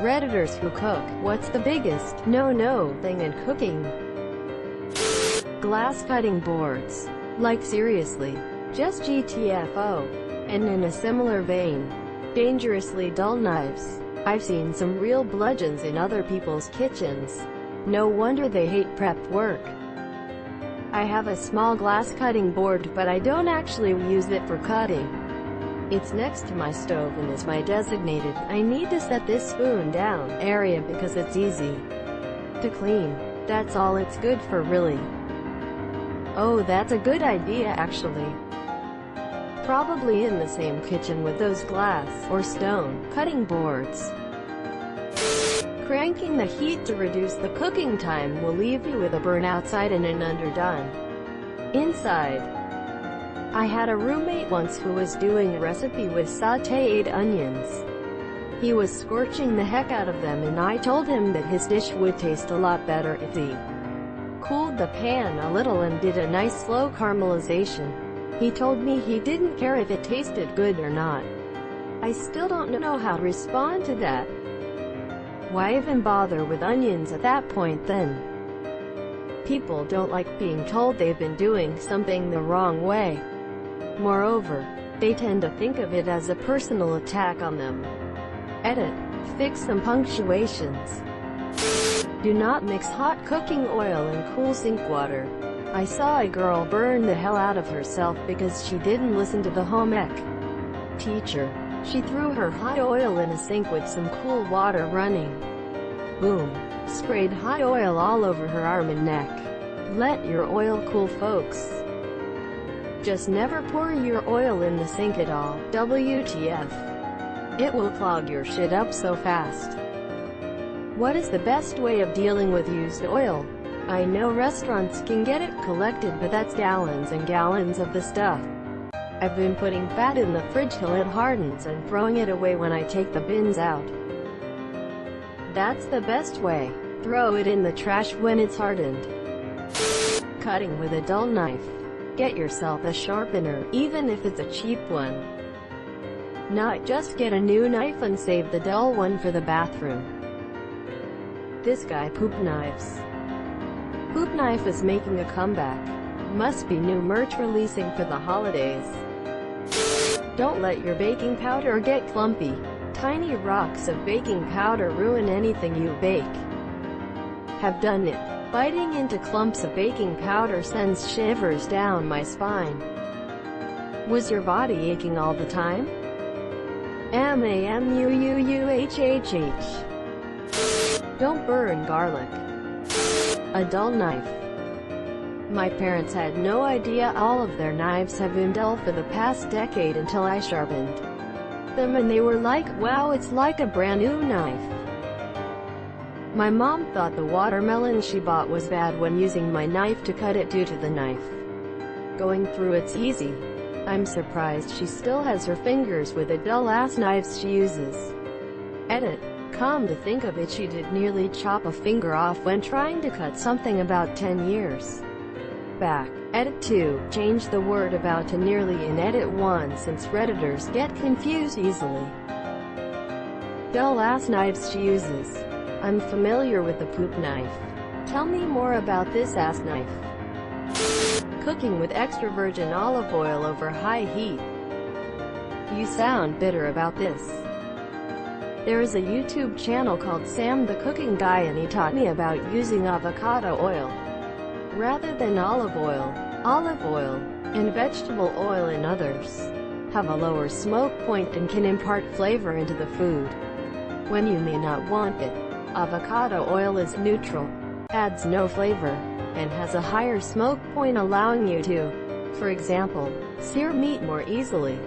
Redditors who cook. What's the biggest no thing in cooking? Glass cutting boards. Like seriously. Just GTFO. And in a similar vein, dangerously dull knives. I've seen some real bludgeons in other people's kitchens. No wonder they hate prep work. I have a small glass cutting board, but I don't actually use it for cutting. It's next to my stove and is my designated "I need to set this spoon down" area because it's easy to clean. That's all it's good for, really. Oh, that's a good idea actually. Probably in the same kitchen with those glass or stone cutting boards. Cranking the heat to reduce the cooking time will leave you with a burn outside and an underdone inside. I had a roommate once who was doing a recipe with sautéed onions. He was scorching the heck out of them, and I told him that his dish would taste a lot better if he cooled the pan a little and did a nice slow caramelization. He told me he didn't care if it tasted good or not. I still don't know how to respond to that. Why even bother with onions at that point then? People don't like being told they've been doing something the wrong way. Moreover, they tend to think of it as a personal attack on them. Edit. Fix some punctuations. Do not mix hot cooking oil and cool sink water. I saw a girl burn the hell out of herself because she didn't listen to the home ec teacher. She threw her hot oil in a sink with some cool water running. Boom. Sprayed hot oil all over her arm and neck. Let your oil cool, folks. Just never pour your oil in the sink at all. WTF. It will clog your shit up so fast. What is the best way of dealing with used oil? I know restaurants can get it collected, but that's gallons and gallons of the stuff. I've been putting fat in the fridge till it hardens and throwing it away when I take the bins out. That's the best way. Throw it in the trash when it's hardened. Cutting with a dull knife. Get yourself a sharpener, even if it's a cheap one. Not just get a new knife and save the dull one for the bathroom. This guy poop knives. Poop knife is making a comeback. Must be new merch releasing for the holidays. Don't let your baking powder get clumpy. Tiny rocks of baking powder ruin anything you bake. Have done it. Biting into clumps of baking powder sends shivers down my spine. Was your body aching all the time? MAMUUUHHH. Don't burn garlic. A dull knife. My parents had no idea all of their knives have been dull for the past decade until I sharpened them and they were like, "Wow, it's like a brand new knife." My mom thought the watermelon she bought was bad when using my knife to cut it due to the knife going through it's easy. I'm surprised she still has her fingers with the dull-ass knives she uses. Edit. Come to think of it, she did nearly chop a finger off when trying to cut something about 10 years back. Edit 2. Change the word about to nearly in Edit 1 since Redditors get confused easily. Dull-ass knives she uses. I'm familiar with the poop knife. Tell me more about this ass knife. Cooking with extra virgin olive oil over high heat. You sound bitter about this. There is a YouTube channel called Sam the Cooking Guy, and he taught me about using avocado oil rather than olive oil. Olive oil and vegetable oil and others have a lower smoke point and can impart flavor into the food when you may not want it. Avocado oil is neutral, adds no flavor, and has a higher smoke point, allowing you to, for example, sear meat more easily.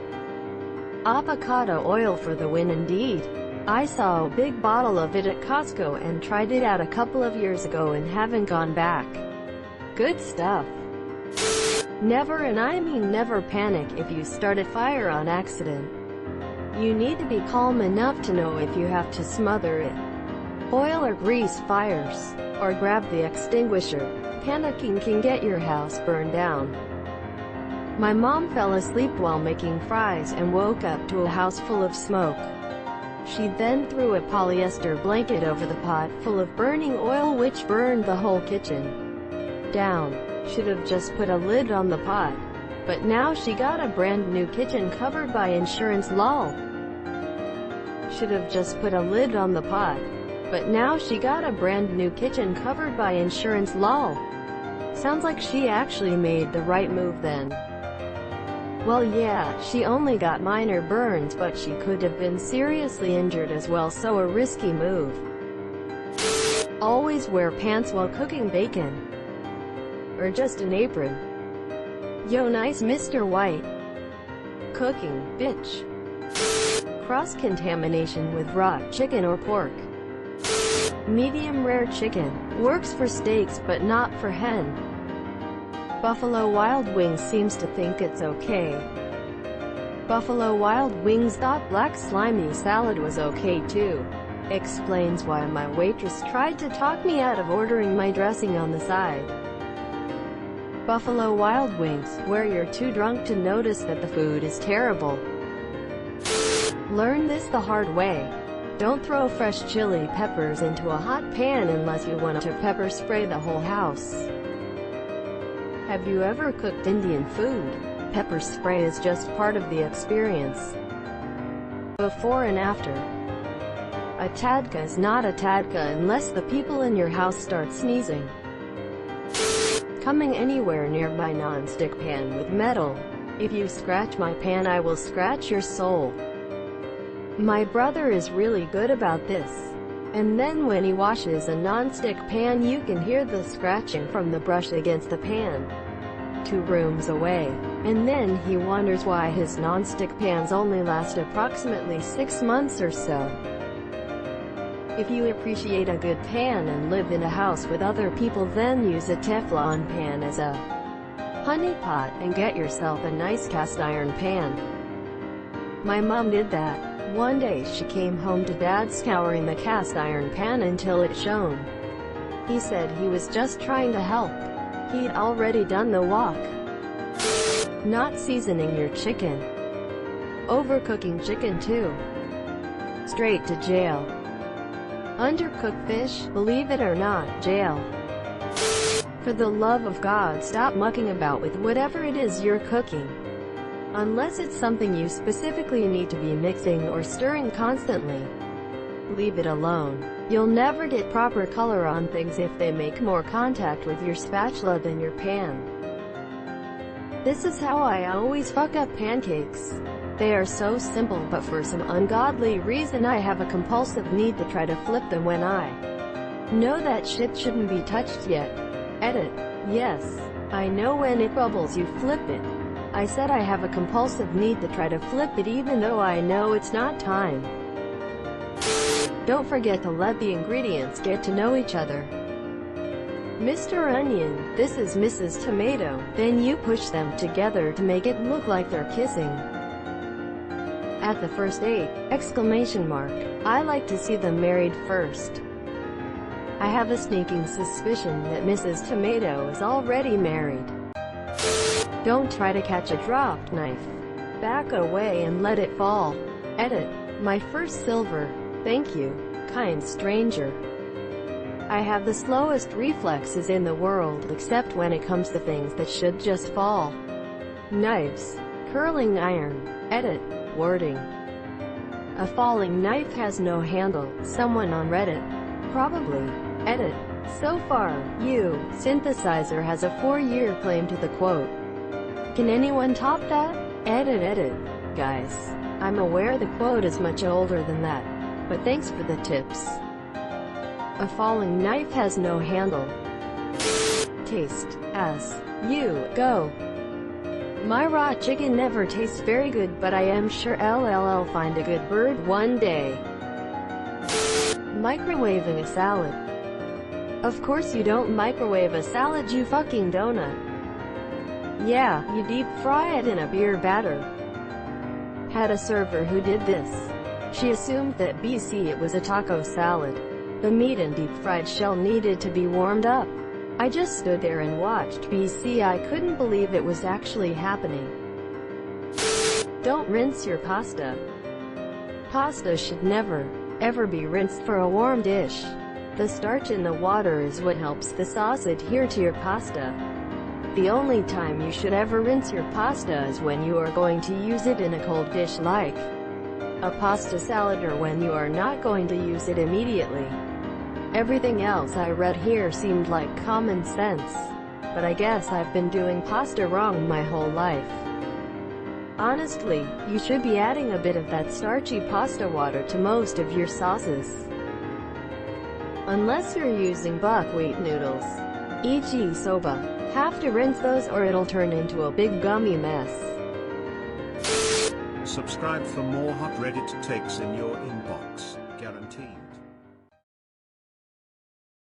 Avocado oil for the win indeed. I saw a big bottle of it at Costco and tried it out a couple of years ago and haven't gone back. Good stuff. Never, and I mean never, panic if you start a fire on accident. You need to be calm enough to know if you have to smother it. Oil or grease fires, or grab the extinguisher. Panicking can get your house burned down. My mom fell asleep while making fries and woke up to a house full of smoke. She then threw a polyester blanket over the pot full of burning oil, which burned the whole kitchen down. Should have just put a lid on the pot. But now she got a brand new kitchen covered by insurance, lol. Should have just put a lid on the pot. But now she got a brand new kitchen covered by insurance, lol. Sounds like she actually made the right move then. Well, yeah, she only got minor burns, but she could have been seriously injured as well, so a risky move. Always wear pants while cooking bacon. Or just an apron. Yo, nice Mr. White. Cooking, bitch. Cross-contamination with raw chicken or pork. Medium rare chicken. Works for steaks but not for hen. Buffalo Wild Wings seems to think it's okay. Buffalo Wild Wings thought black slimy salad was okay too. Explains why my waitress tried to talk me out of ordering my dressing on the side. Buffalo Wild Wings, where you're too drunk to notice that the food is terrible. Learn this the hard way. Don't throw fresh chili peppers into a hot pan unless you want to pepper spray the whole house. Have you ever cooked Indian food? Pepper spray is just part of the experience. Before and after. A tadka is not a tadka unless the people in your house start sneezing. Coming anywhere near my non-stick pan with metal. If you scratch my pan, I will scratch your soul. My brother is really good about this. And then when he washes a non-stick pan, you can hear the scratching from the brush against the pan 2 rooms away. And then he wonders why his non-stick pans only last approximately 6 months or so. If you appreciate a good pan and live in a house with other people, then use a Teflon pan as a honey pot and get yourself a nice cast iron pan. My mom did that. One day she came home to Dad scouring the cast iron pan until it shone. He said he was just trying to help. He'd already done the walk. Not seasoning your chicken. Overcooking chicken too. Straight to jail. Undercooked fish, believe it or not, jail. For the love of God, stop mucking about with whatever it is you're cooking. Unless it's something you specifically need to be mixing or stirring constantly. Leave it alone. You'll never get proper color on things if they make more contact with your spatula than your pan. This is how I always fuck up pancakes. They are so simple, but for some ungodly reason I have a compulsive need to try to flip them when I know that shit shouldn't be touched yet. Edit. Yes. I know when it bubbles you flip it. I said I have a compulsive need to try to flip it even though I know it's not time. Don't forget to let the ingredients get to know each other. Mr. Onion, this is Mrs. Tomato. Then you push them together to make it look like they're kissing. At the first date! Exclamation mark. I like to see them married first. I have a sneaking suspicion that Mrs. Tomato is already married. Don't try to catch a dropped knife. Back away and let it fall. Edit. My first silver. Thank you, kind stranger. I have the slowest reflexes in the world except when it comes to things that should just fall. Knives. Curling iron. Edit. Wording. A falling knife has no handle. Someone on Reddit. Probably. Edit. So far, you, synthesizer has a 4-year claim to the quote. Can anyone top that? Edit. Guys, I'm aware the quote is much older than that, but thanks for the tips. A falling knife has no handle. Taste. As. You. Go. My raw chicken never tastes very good, but I am sure I'll find a good bird one day. Microwaving a salad. Of course you don't microwave a salad, you fucking donut. Yeah, you deep fry it in a beer batter. Had a server who did this. She assumed that BC it was a taco salad. The meat and deep fried shell needed to be warmed up. I just stood there and watched BC. I couldn't believe it was actually happening. Don't rinse your pasta. Pasta should never, ever be rinsed for a warm dish. The starch in the water is what helps the sauce adhere to your pasta. The only time you should ever rinse your pasta is when you are going to use it in a cold dish like a pasta salad, or when you are not going to use it immediately. Everything else I read here seemed like common sense, but I guess I've been doing pasta wrong my whole life. Honestly, you should be adding a bit of that starchy pasta water to most of your sauces. Unless you're using buckwheat noodles, e.g. soba. Have to rinse those or it'll turn into a big gummy mess. Subscribe for more hot Reddit takes in your inbox.